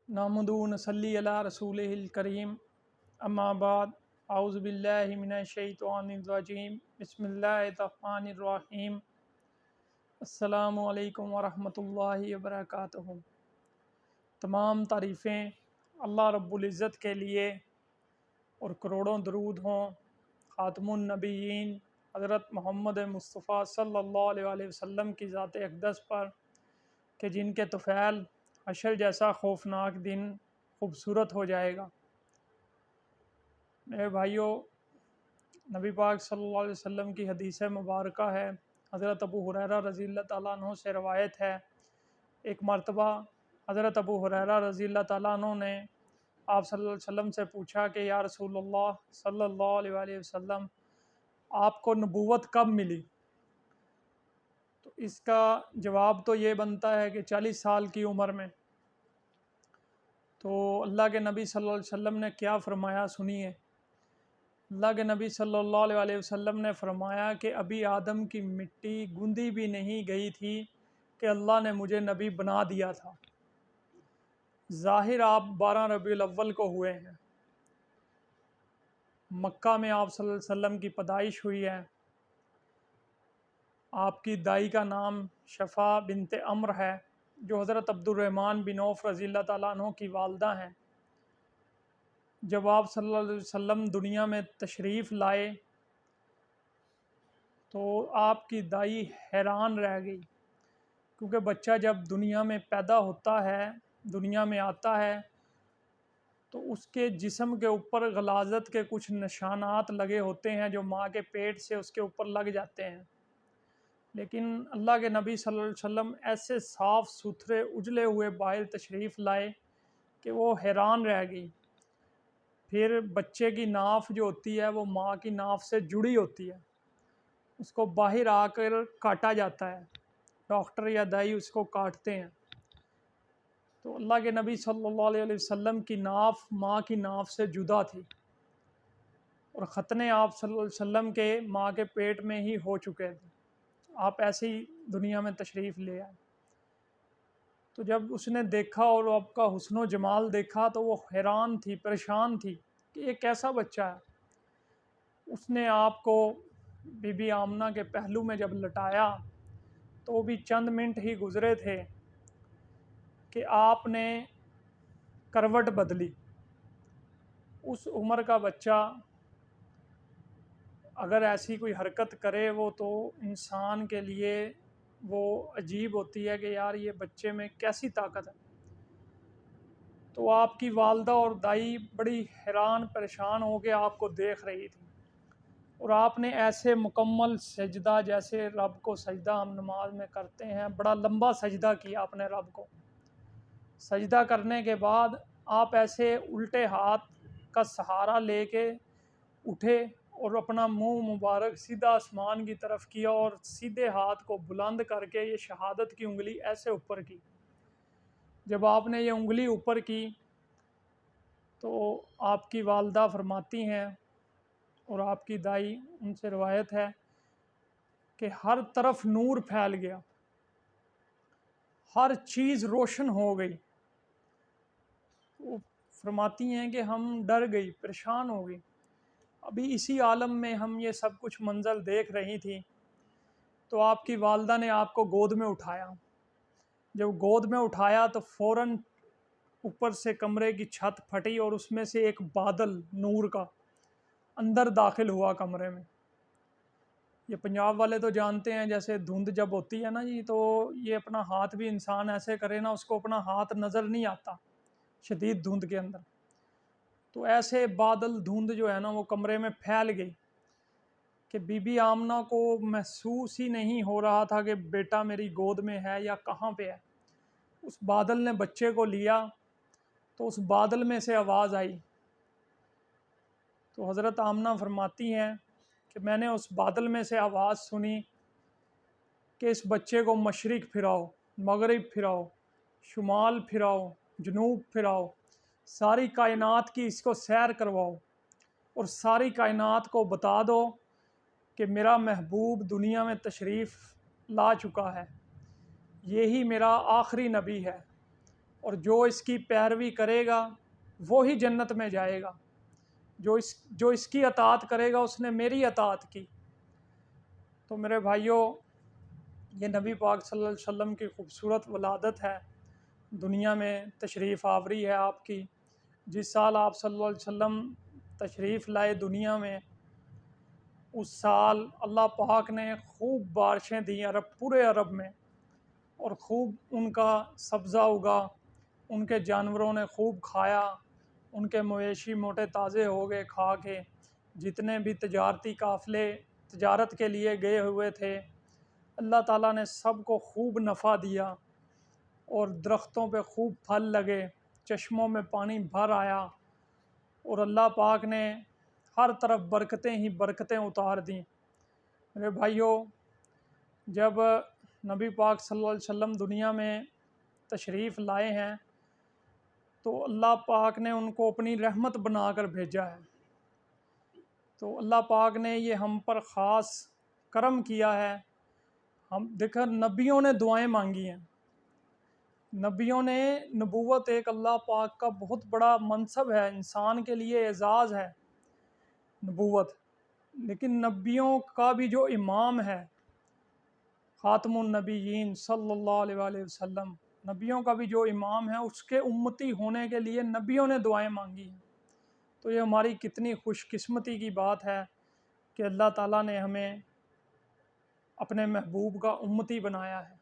نحمدہ و نصلی علی رسولہ الکریم اما بعد اعوذ باللہ من الشیطان الرجیم بسم اللہ الرحمن الرحیم السلام علیکم ورحمۃ اللہ وبرکاتہ۔ تمام تعریفیں اللہ رب العزت کے لیے اور کروڑوں درود ہوں خاتم النبیین حضرت محمد مصطفیٰ صلی اللہ علیہ وسلم کی ذات اقدس پر کہ جن کے طفیل حشر جیسا خوفناک دن خوبصورت ہو جائے گا۔ میرے بھائیوں، نبی پاک صلی اللہ علیہ وسلم کی حدیث مبارکہ ہے، حضرت ابو ہریرہ رضی اللہ تعالیٰ عنہ سے روایت ہے۔ ایک مرتبہ حضرت ابو ہریرہ رضی اللہ تعالیٰ عنہ نے آپ صلی اللہ علیہ وسلم سے پوچھا کہ یا رسول اللہ صلی اللہ علیہ وسلم، آپ کو نبوت کب ملی؟ تو اس کا جواب تو یہ بنتا ہے کہ 40 سال کی عمر میں۔ تو اللہ کے نبی صلی اللہ علیہ وسلم نے کیا فرمایا سنیے۔ اللہ کے نبی صلی اللہ علیہ وسلم نے فرمایا کہ ابھی آدم کی مٹی گوندی بھی نہیں گئی تھی کہ اللہ نے مجھے نبی بنا دیا تھا۔ ظاہر آپ 12 ربیع الاول کو ہوئے ہیں۔ مکہ میں آپ صلی اللہ علیہ وسلم کی پیدائش ہوئی ہے۔ آپ کی دائی کا نام شفا بنت عمر ہے، جو حضرت عبد الرحمن بن عوف رضی اللہ تعالیٰ عنہ کی والدہ ہیں۔ جب آپ صلی اللہ علیہ وسلم دنیا میں تشریف لائے تو آپ کی دائی حیران رہ گئی، کیونکہ بچہ جب دنیا میں پیدا ہوتا ہے، دنیا میں آتا ہے، تو اس کے جسم کے اوپر غلاظت کے کچھ نشانات لگے ہوتے ہیں جو ماں کے پیٹ سے اس کے اوپر لگ جاتے ہیں۔ لیکن اللہ کے نبی صلی اللہ علیہ وسلم ایسے صاف ستھرے اجلے ہوئے باہر تشریف لائے کہ وہ حیران رہ گئی۔ پھر بچے کی ناف جو ہوتی ہے وہ ماں کی ناف سے جڑی ہوتی ہے، اس کو باہر آ کر کاٹا جاتا ہے، ڈاکٹر یا دائی اس کو کاٹتے ہیں۔ تو اللہ کے نبی صلی اللہ علیہ وسلم کی ناف ماں کی ناف سے جدا تھی، اور ختنے آپ صلی اللہ علیہ وسلم کے ماں کے پیٹ میں ہی ہو چکے تھے۔ آپ ایسے ہی دنیا میں تشریف لے آئے۔ تو جب اس نے دیکھا اور آپ کا حسن و جمال دیکھا تو وہ حیران تھی، پریشان تھی کہ یہ کیسا بچہ ہے۔ اس نے آپ کو بی بی آمنہ کے پہلو میں جب لٹایا تو وہ بھی چند منٹ ہی گزرے تھے کہ آپ نے کروٹ بدلی۔ اس عمر کا بچہ اگر ایسی کوئی حرکت کرے وہ تو انسان کے لیے وہ عجیب ہوتی ہے کہ یار یہ بچے میں کیسی طاقت ہے۔ تو آپ کی والدہ اور دائی بڑی حیران پریشان ہو کے آپ کو دیکھ رہی تھی، اور آپ نے ایسے مکمل سجدہ جیسے رب کو سجدہ ہم نماز میں کرتے ہیں، بڑا لمبا سجدہ کیا آپ نے رب کو۔ سجدہ کرنے کے بعد آپ ایسے الٹے ہاتھ کا سہارا لے کے اٹھے اور اپنا منہ مبارک سیدھا آسمان کی طرف کیا، اور سیدھے ہاتھ کو بلند کر کے یہ شہادت کی انگلی ایسے اوپر کی۔ جب آپ نے یہ انگلی اوپر کی تو آپ کی والدہ فرماتی ہیں، اور آپ کی دائی، ان سے روایت ہے کہ ہر طرف نور پھیل گیا، ہر چیز روشن ہو گئی۔ وہ فرماتی ہیں کہ ہم ڈر گئی، پریشان ہو گئی۔ ابھی اسی عالم میں ہم یہ سب کچھ منظر دیکھ رہی تھی تو آپ کی والدہ نے آپ کو گود میں اٹھایا۔ جب گود میں اٹھایا تو فوراً اوپر سے کمرے کی چھت پھٹی اور اس میں سے ایک بادل نور کا اندر داخل ہوا کمرے میں۔ یہ پنجاب والے تو جانتے ہیں، جیسے دھند جب ہوتی ہے نا جی، تو یہ اپنا ہاتھ بھی انسان ایسے کرے نا، اس کو اپنا ہاتھ نظر نہیں آتا شدید دھند کے اندر۔ تو ایسے بادل دھند جو ہے نا وہ کمرے میں پھیل گئی کہ بی بی آمنہ کو محسوس ہی نہیں ہو رہا تھا کہ بیٹا میری گود میں ہے یا کہاں پہ ہے۔ اس بادل نے بچے کو لیا تو اس بادل میں سے آواز آئی۔ تو حضرت آمنہ فرماتی ہیں کہ میں نے اس بادل میں سے آواز سنی کہ اس بچے کو مشرق پھراؤ، مغرب پھراؤ، شمال پھراؤ، جنوب پھراؤ، ساری کائنات کی اس کو سیر کرواؤ، اور ساری کائنات کو بتا دو کہ میرا محبوب دنیا میں تشریف لا چکا ہے، یہی میرا آخری نبی ہے، اور جو اس کی پیروی کرے گا وہی جنت میں جائے گا، جو اس کی اطاعت کرے گا اس نے میری اطاعت کی۔ تو میرے بھائیوں، یہ نبی پاک صلی اللہ علیہ وسلم کی خوبصورت ولادت ہے، دنیا میں تشریف آوری ہے آپ کی۔ جس سال آپ صلی اللہ علیہ وسلم تشریف لائے دنیا میں، اس سال اللہ پاک نے خوب بارشیں دیں پورے عرب میں، اور خوب ان کا سبزہ اگا، ان کے جانوروں نے خوب کھایا، ان کے مویشی موٹے تازے ہو گئے کھا کے۔ جتنے بھی تجارتی قافلے تجارت کے لیے گئے ہوئے تھے، اللہ تعالیٰ نے سب کو خوب نفع دیا، اور درختوں پہ خوب پھل لگے، چشموں میں پانی بھر آیا، اور اللہ پاک نے ہر طرف برکتیں ہی برکتیں اتار دیں۔ میرے بھائیوں، جب نبی پاک صلی اللہ علیہ وسلم دنیا میں تشریف لائے ہیں تو اللہ پاک نے ان کو اپنی رحمت بنا کر بھیجا ہے۔ تو اللہ پاک نے یہ ہم پر خاص کرم کیا ہے۔ ہم دیکھیں، نبیوں نے دعائیں مانگی ہیں، نبیوں نے نبوت ایک اللہ پاک کا بہت بڑا منصب ہے، انسان کے لیے اعزاز ہے نبوت، لیکن نبیوں کا بھی جو امام ہے خاتم النبیین صلی اللہ علیہ وآلہ وسلم، نبیوں کا بھی جو امام ہے، اس کے امتی ہونے کے لیے نبیوں نے دعائیں مانگی ہیں۔ تو یہ ہماری کتنی خوش قسمتی کی بات ہے کہ اللہ تعالیٰ نے ہمیں اپنے محبوب کا امتی بنایا ہے۔